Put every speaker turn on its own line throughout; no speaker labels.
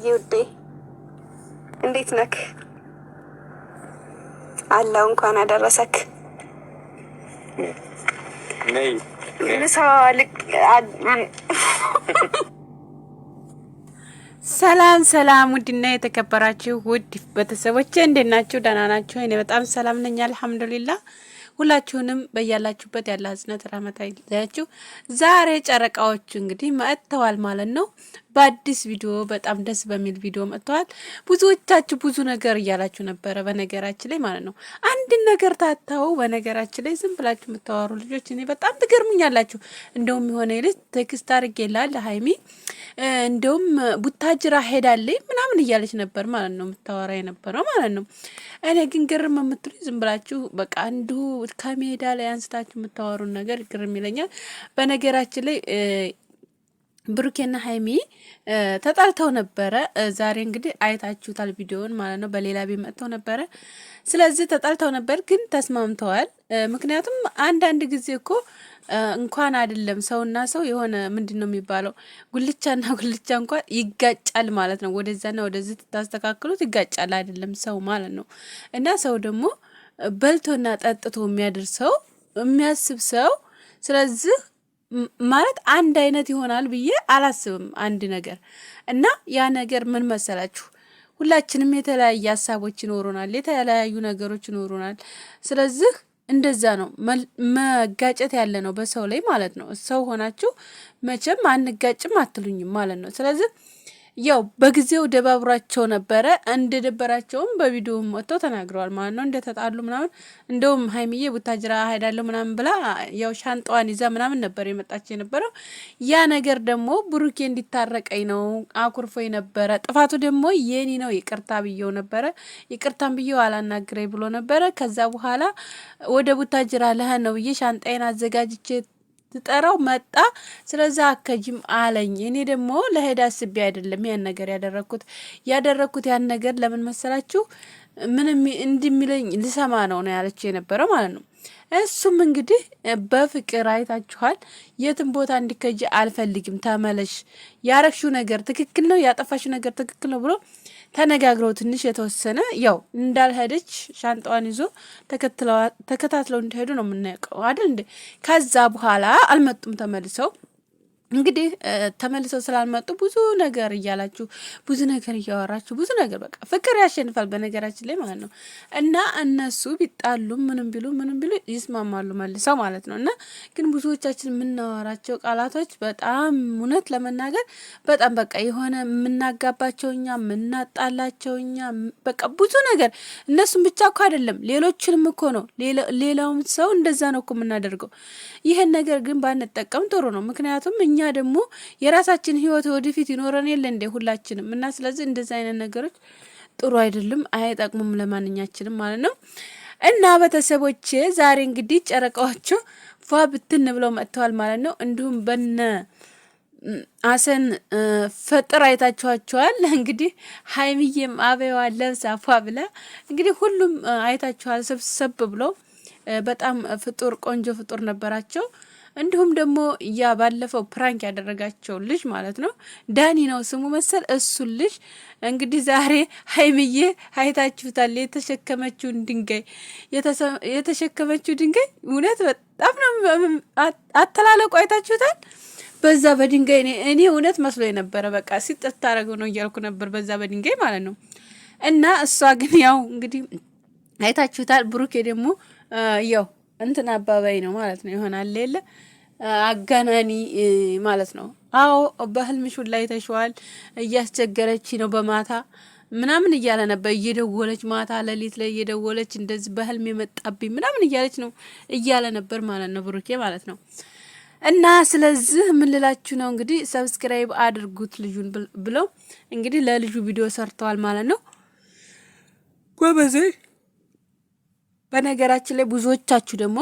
ይውዴ እንዴት ነክ? አላው እንኳን አደረሰክ። ነይ ሰላም ሰላም፣ ውድና የተከበራችሁ ውድ ቤተሰቦቼ እንዴት ናችሁ? ደህና ናችሁ? እኔ በጣም ሰላም ነኝ አልሐምዱሊላህ። ሁላችሁንም በያላችሁበት ያለ ህዝነት ረህመት አይለያችሁ። ዛሬ ጨረቃዎቹ እንግዲህ መጥተዋል ማለት ነው። በአዲስ ቪዲዮ በጣም ደስ በሚል ቪዲዮ መጥተዋል። ብዙዎቻችሁ ብዙ ነገር እያላችሁ ነበረ በነገራችን ላይ ማለት ነው። አንድ ነገር ታታው በነገራችን ላይ ዝም ብላችሁ የምታወሩ ልጆች እኔ በጣም ትገርሙኛላችሁ። እንደውም የሆነ ልጅ ቴክስት አድርጌላል ሃይሚ እንደውም ቡታጅራ ሄዳለኝ ምናምን እያለች ነበር ማለት ነው የምታወራ የነበረው ማለት ነው። እኔ ግን ግርም የምትሉ ዝም ብላችሁ በቃ አንዱ ከሜዳ ላይ አንስታችሁ የምታወሩን ነገር ግርም ይለኛል። በነገራችን ላይ ብሩኬና ሃይሚ ተጣልተው ነበረ። ዛሬ እንግዲህ አይታችሁታል ቪዲዮውን ማለት ነው። በሌላ ቤት መጥተው ነበረ። ስለዚህ ተጣልተው ነበር ግን ተስማምተዋል። ምክንያቱም አንዳንድ ጊዜ እኮ እንኳን አይደለም ሰውና ሰው የሆነ ምንድነው የሚባለው ጉልቻና ጉልቻ እንኳን ይጋጫል ማለት ነው። ወደዛና ወደዚህ ታስተካክሉት ይጋጫል አይደለም ሰው ማለት ነው። እና ሰው ደግሞ በልቶና ጠጥቶ የሚያድር ሰው የሚያስብ ሰው ስለዚህ ማለት አንድ አይነት ይሆናል ብዬ አላስብም። አንድ ነገር እና ያ ነገር ምን መሰላችሁ? ሁላችንም የተለያየ ሀሳቦች ይኖሩናል፣ የተለያዩ ነገሮች ይኖሩናል። ስለዚህ እንደዛ ነው መጋጨት ያለ ነው በሰው ላይ ማለት ነው። ሰው ሆናችሁ መቼም አንጋጭም አትሉኝም ማለት ነው። ስለዚህ ያው በጊዜው ደባብሯቸው ነበረ። እንደደበራቸውም በቪዲዮ ወጥተው ተናግረዋል ማለት ነው። እንደተጣሉ ምናምን እንደውም ሃይሚዬ ቡታጅራ ሄዳለሁ ምናምን ብላ ያው ሻንጣዋን ይዛ ምናምን ነበር የመጣችው የነበረው። ያ ነገር ደግሞ ብሩኬ እንዲታረቀኝ ነው አኩርፎኝ ነበረ። ጥፋቱ ደግሞ የኔ ነው ይቅርታ ብዬው ነበረ። ይቅርታን ብዬው አላናግረኝ ብሎ ነበረ። ከዛ በኋላ ወደ ቡታጅራ ለህ ነው ብዬ ሻንጣዬን አዘጋጅቼ ትጠራው መጣ። ስለዛ አከጅም አለኝ። እኔ ደግሞ ለሄድ አስቤ አይደለም ያን ነገር ያደረኩት ያን ነገር ለምን መሰላችሁ? ምንም እንዲሚለኝ ልሰማ ነው ያለችው የነበረው ማለት ነው። እሱም እንግዲህ በፍቅር አይታችኋል። የትም ቦታ እንዲከጂ አልፈልግም፣ ተመለሽ፣ ያረግሽው ነገር ትክክል ነው፣ ያጠፋሽው ነገር ትክክል ነው ብሎ ተነጋግረው ትንሽ የተወሰነ ያው እንዳልሄደች ሻንጣዋን ይዞ ተከታትለው እንደሄዱ ነው የምናውቀው አይደል እንዴ? ከዛ በኋላ አልመጡም ተመልሰው። እንግዲህ ተመልሰው ስላልመጡ ብዙ ነገር እያላችሁ ብዙ ነገር እያወራችሁ ብዙ ነገር በቃ ፍቅር ያሸንፋል በነገራችን ላይ ማለት ነው። እና እነሱ ቢጣሉም ምንም ቢሉ ይስማማሉ መልሰው ማለት ነው። እና ግን ብዙዎቻችን የምናወራቸው ቃላቶች በጣም እውነት ለመናገር በጣም በቃ የሆነ የምናጋባቸው እኛ የምናጣላቸው እኛ በቃ ብዙ ነገር እነሱም ብቻ እኮ አይደለም ሌሎችንም እኮ ነው። ሌላውም ሰው እንደዛ ነው እኮ የምናደርገው። ይሄን ነገር ግን ባንጠቀም ጥሩ ነው። ምክንያቱም እኛ ደግሞ የራሳችን ህይወት ወደፊት ይኖረን የለ እንደ ሁላችንም። እና ስለዚህ እንደዚህ አይነት ነገሮች ጥሩ አይደለም፣ አይጠቅሙም ለማንኛችንም ማለት ነው። እና ቤተሰቦቼ ዛሬ እንግዲህ ጨረቃዎቹ ፏ ብትን ብለው መጥተዋል ማለት ነው። እንዲሁም በነ አሰን ፈጥር አይታችኋቸዋል። እንግዲህ ሃይሚዬም አበባዋን ለብሳ ፏ ብላ እንግዲህ ሁሉም አይታችኋል ሰብሰብ ብለው በጣም ፍጡር ቆንጆ ፍጡር ነበራቸው። እንዲሁም ደግሞ ያ ባለፈው ፕራንክ ያደረጋቸው ልጅ ማለት ነው ዳኒ ነው ስሙ መሰል። እሱ ልጅ እንግዲህ ዛሬ ሃይሚዬ አይታችሁታል። የተሸከመችው ድንጋይ እውነት በጣም ነው አተላለቁ። አይታችሁታል። በዛ በድንጋይ እኔ እውነት መስሎ የነበረ በቃ ሲጠት ታደርገው ነው እያልኩ ነበር በዛ በድንጋይ ማለት ነው። እና እሷ ግን ያው እንግዲህ አይታችሁታል። ብሩኬ ደግሞ ያው እንትን አባባይ ነው ማለት ነው ይሆናል ሌለ አጋናኒ ማለት ነው። አዎ በህልምሽ ላይ ተሽዋል እያስቸገረች ነው በማታ ምናምን እያለ ነበር። እየደወለች ማታ ሌሊት ላይ እየደወለች እንደዚህ በህልም የመጣብኝ ምናምን እያለች ነው እያለ ነበር ማለት ነው ብሩኬ ማለት ነው። እና ስለዚህ ምን ልላችሁ ነው እንግዲህ ሰብስክራይብ አድርጉት ልጁን ብለው እንግዲህ ለልጁ ቪዲዮ ሰርተዋል ማለት ነው። ጎበዜ በነገራችን ላይ ብዙዎቻችሁ ደግሞ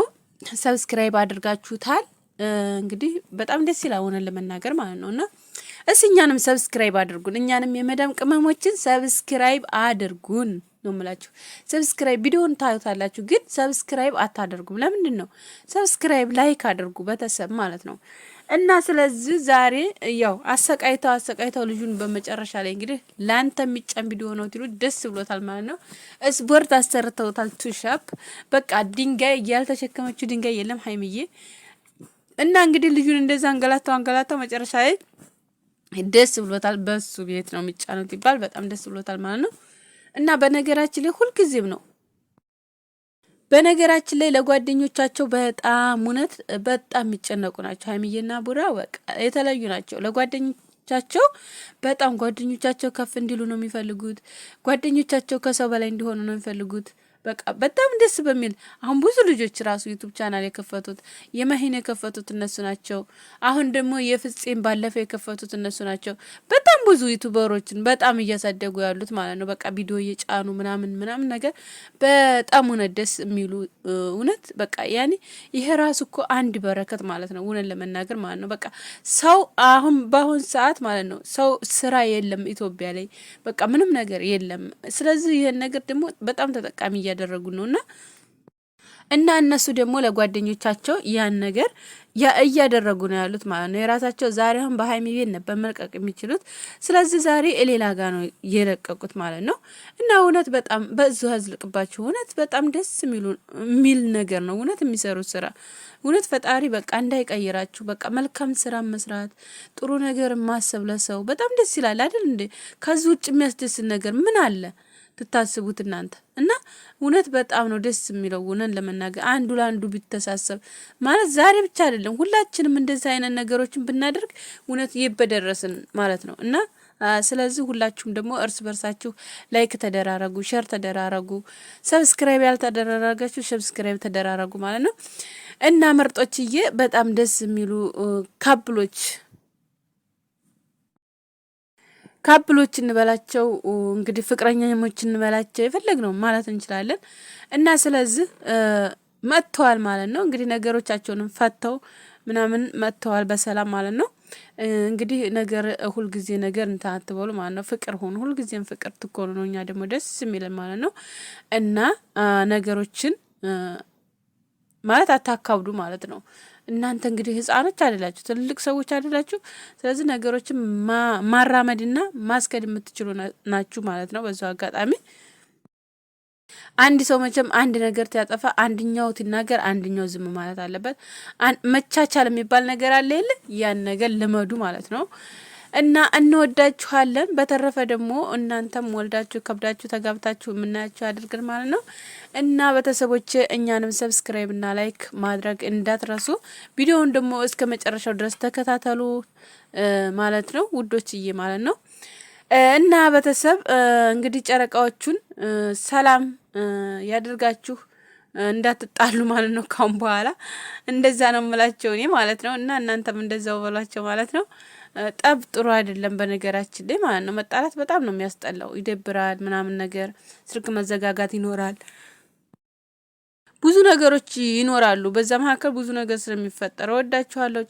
ሰብስክራይብ አድርጋችሁታል። እንግዲህ በጣም ደስ ይላል ሆነን ለመናገር ማለት ነው። እና እኛንም ሰብስክራይብ አድርጉን፣ እኛንም የመዳም ቅመሞችን ሰብስክራይብ አድርጉን ነው የምላችሁ። ሰብስክራይብ ቪዲዮውን ታዩታላችሁ ግን ሰብስክራይብ አታደርጉም። ለምንድን ነው? ሰብስክራይብ ላይክ አድርጉ ቤተሰብ ማለት ነው። እና ስለዚህ ዛሬ ያው አሰቃይተው ልጁን በመጨረሻ ላይ እንግዲህ ላንተ የሚጫን ቪዲዮ ነው ትሉ ደስ ብሎታል ማለት ነው። ስፖርት አሰርተውታል ቱሻፕ በቃ ድንጋይ ያልተሸከመችው ድንጋይ የለም ሀይሚዬ። እና እንግዲህ ልጁን እንደዛ አንገላታው መጨረሻ ላይ ደስ ብሎታል። በሱ ቤት ነው የሚጫነው ይባል በጣም ደስ ብሎታል ማለት ነው። እና በነገራችን ላይ ሁልጊዜም ነው በነገራችን ላይ ለጓደኞቻቸው በጣም እውነት በጣም የሚጨነቁ ናቸው። ሀይሚዬና ቡራ በቃ የተለዩ ናቸው። ለጓደኞቻቸው በጣም ጓደኞቻቸው ከፍ እንዲሉ ነው የሚፈልጉት። ጓደኞቻቸው ከሰው በላይ እንዲሆኑ ነው የሚፈልጉት። በቃ በጣም ደስ በሚል አሁን ብዙ ልጆች ራሱ ዩቲዩብ ቻናል የከፈቱት የመሂን የከፈቱት እነሱ ናቸው። አሁን ደግሞ የፍጼም ባለፈው የከፈቱት እነሱ ናቸው። በጣም ብዙ ዩቲዩበሮችን በጣም እያሳደጉ ያሉት ማለት ነው። በቃ ቪዲዮ እየጫኑ ምናምን ነገር በጣም እውነት ደስ የሚሉ እውነት በቃ ያኔ ይሄ ራሱ እኮ አንድ በረከት ማለት ነው። እውነት ለመናገር ማለት ነው። በቃ ሰው አሁን በአሁን ሰዓት ማለት ነው ሰው ስራ የለም ኢትዮጵያ ላይ በቃ ምንም ነገር የለም። ስለዚህ ይሄን ነገር ደግሞ በጣም ተጠቃሚ እያደረጉ ነውና እና እነሱ ደግሞ ለጓደኞቻቸው ያን ነገር እያደረጉ ነው ያሉት ማለት ነው። የራሳቸው ዛሬ አሁን በሀይሚ ቤት ነበር መልቀቅ የሚችሉት። ስለዚህ ዛሬ ሌላ ጋር ነው የለቀቁት ማለት ነው። እና እውነት በጣም በዙ ያዝልቅባችሁ። እውነት በጣም ደስ የሚል ነገር ነው እውነት የሚሰሩት ስራ። እውነት ፈጣሪ በቃ እንዳይቀይራችሁ። በቃ መልካም ስራ መስራት፣ ጥሩ ነገር ማሰብ ለሰው በጣም ደስ ይላል አይደል እንዴ? ከዚህ ውጭ የሚያስደስት ነገር ምን አለ? ትታስቡት እናንተ እና እውነት በጣም ነው ደስ የሚለው። እውነት ለመናገር አንዱ ለአንዱ ቢተሳሰብ ማለት ዛሬ ብቻ አይደለም ሁላችንም እንደዚህ አይነት ነገሮችን ብናደርግ እውነት ይበደረስን ማለት ነው። እና ስለዚህ ሁላችሁም ደግሞ እርስ በርሳችሁ ላይክ ተደራረጉ፣ ሼር ተደራረጉ፣ ሰብስክራይብ ያልተደራረጋችሁ ሰብስክራይብ ተደራረጉ ማለት ነው። እና ምርጦችዬ በጣም ደስ የሚሉ ካፕሎች እንበላቸው እንግዲህ ፍቅረኛሞች እንበላቸው የፈለግነው ማለት እንችላለን። እና ስለዚህ መጥተዋል ማለት ነው። እንግዲህ ነገሮቻቸውንም ፈተው ምናምን መጥተዋል በሰላም ማለት ነው። እንግዲህ ነገር ሁልጊዜ ነገር እንትን አትበሉ ማለት ነው። ፍቅር ሆኑ፣ ሁልጊዜም ፍቅር ትኮኑ ነው። እኛ ደግሞ ደስ የሚለን ማለት ነው። እና ነገሮችን ማለት አታካብዱ ማለት ነው። እናንተ እንግዲህ ህፃኖች አይደላችሁ፣ ትልልቅ ሰዎች አይደላችሁ። ስለዚህ ነገሮችን ማራመድና ማስከድ የምትችሉ ናችሁ ማለት ነው። በዛው አጋጣሚ አንድ ሰው መቼም አንድ ነገር ሲያጠፋ አንድኛው ሲናገር አንድኛው ዝም ማለት አለበት። መቻቻል የሚባል ነገር አለ የለ? ያን ነገር ልመዱ ማለት ነው። እና እንወዳችኋለን። በተረፈ ደግሞ እናንተም ወልዳችሁ ከብዳችሁ ተጋብታችሁ የምናያችሁ አድርገን ማለት ነው። እና ቤተሰቦቼ እኛንም ሰብስክራይብ እና ላይክ ማድረግ እንዳትረሱ። ቪዲዮውን ደግሞ እስከ መጨረሻው ድረስ ተከታተሉ ማለት ነው ውዶችዬ ማለት ነው። እና ቤተሰብ እንግዲህ ጨረቃዎቹን ሰላም ያድርጋችሁ እንዳትጣሉ ማለት ነው። ካሁን በኋላ እንደዛ ነው የምላቸው እኔ ማለት ነው። እና እናንተም እንደዛው በሏቸው ማለት ነው። ጠብ ጥሩ አይደለም በነገራችን ላይ ማለት ነው። መጣላት በጣም ነው የሚያስጠላው፣ ይደብራል ምናምን ነገር፣ ስልክ መዘጋጋት ይኖራል፣ ብዙ ነገሮች ይኖራሉ። በዛ መካከል ብዙ ነገር ስለሚፈጠር ወዳችኋለሁ።